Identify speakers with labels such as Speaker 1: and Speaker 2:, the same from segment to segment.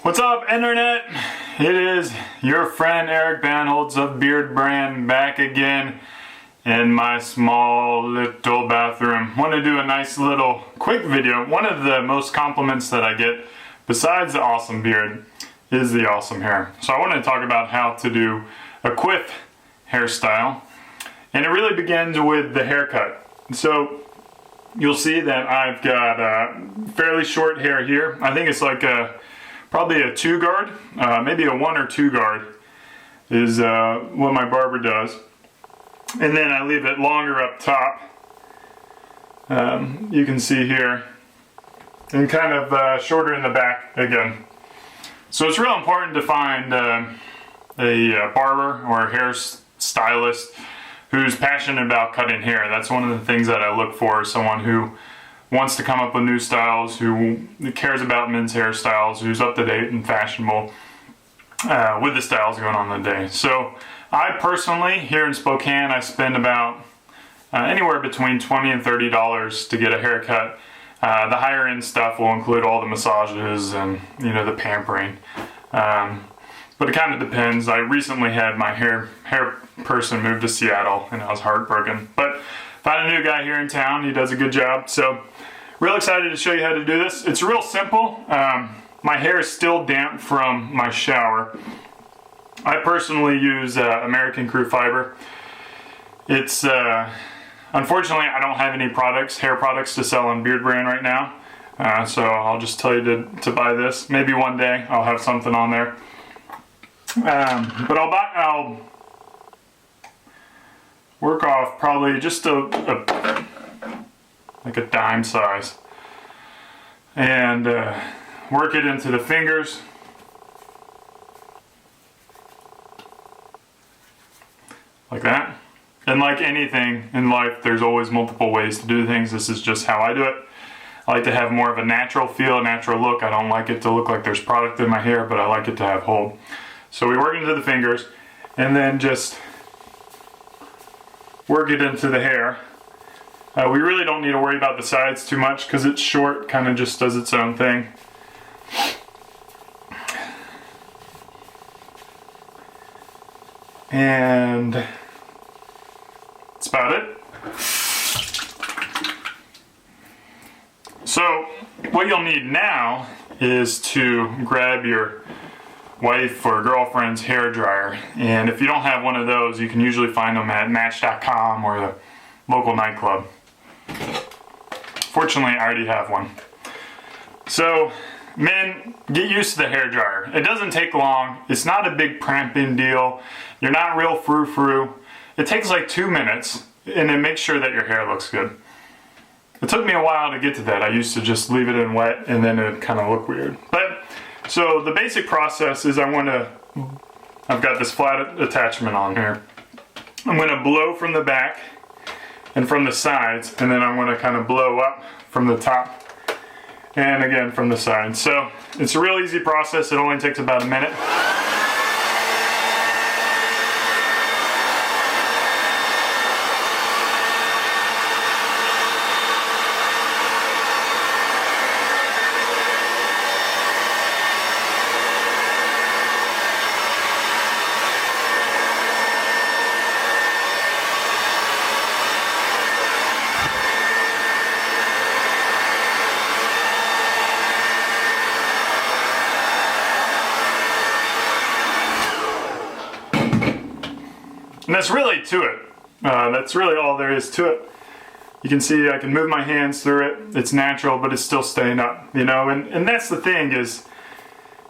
Speaker 1: What's up, Internet? It is your friend Eric Bandholz of Beardbrand back again in my small little bathroom. Want to do a nice little quick video. One of the most compliments that I get, besides the awesome beard, is the awesome hair. So I want to talk about how to do a quiff hairstyle. And it really begins with the haircut. So you'll see that I've got fairly short hair here. I think it's like probably a 2 guard, maybe a 1 or 2 guard is what my barber does. And then I leave it longer up top. You can see here, and kind of shorter in the back again. So it's real important to find a barber or a hairstylist who's passionate about cutting hair. That's one of the things that I look for, someone who wants to come up with new styles, who cares about men's hairstyles, who's up to date and fashionable with the styles going on in the day. So I personally, here in Spokane, I spend about anywhere between $20 and $30 to get a haircut. The higher end stuff will include all the massages and the pampering. But it kind of depends. I recently had my hair person move to Seattle and I was heartbroken. But found a new guy here in town. He does a good job. So real excited to show you how to do this. It's real simple. My hair is still damp from my shower. I personally use American Crew Fiber. It's unfortunately I don't have any hair products to sell on Beardbrand right now. So I'll just tell you to buy this. Maybe one day I'll have something on there. But I'll work off probably just like a dime size, and work it into the fingers. Like that. And like anything in life, there's always multiple ways to do things. This is just how I do it. I like to have more of a natural feel, a natural look. I don't like it to look like there's product in my hair, but I like it to have hold. So we work into the fingers and then just work it into the hair. We really don't need to worry about the sides too much because it's short, kind of just does its own thing. And that's about it. So what you'll need now is to grab your wife or girlfriend's hair dryer, and if you don't have one of those, you can usually find them at Match.com or the local nightclub. Fortunately, I already have one. So men, get used to the hair dryer. It doesn't take long. It's not a big cramping deal. You're not real frou-frou. It takes like 2 minutes, and it makes sure that your hair looks good. It took me a while to get to that. I used to just leave it in wet and then it kind of look weird. But so the basic process is I've got this flat attachment on here. I'm going to blow from the back and from the sides, and then I'm going to kind of blow up from the top and again from the sides. So it's a real easy process. It only takes about a minute. And that's really to it. That's really all there is to it. You can see I can move my hands through it. It's natural, but it's still staying up, and that's the thing is,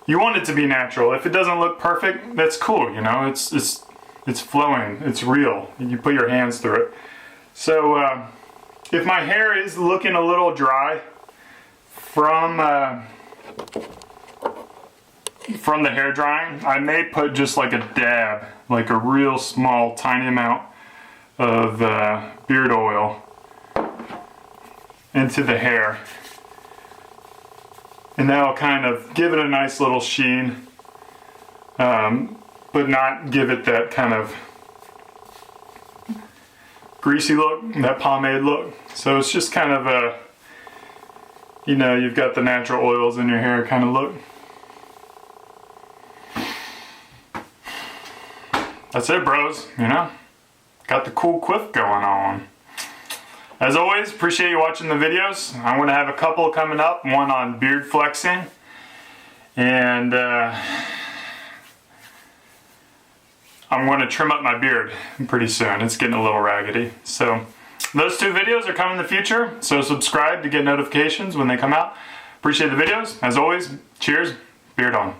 Speaker 1: you want it to be natural. If it doesn't look perfect, that's cool, it's flowing, it's real. You put your hands through it. So if my hair is looking a little dry from the hair drying, I may put just like a dab, like a real small tiny amount of beard oil into the hair, and that'll kind of give it a nice little sheen, but not give it that kind of greasy look, that pomade look. So it's just kind of a, you've got the natural oils in your hair kind of look. that's it, bros, you know? Got the cool quiff going on. As always, appreciate you watching the videos. I'm going to have a couple coming up, one on beard flexing, and I'm going to trim up my beard pretty soon. It's getting a little raggedy. So those 2 videos are coming in the future, so subscribe to get notifications when they come out. Appreciate the videos. As always, cheers, beard on.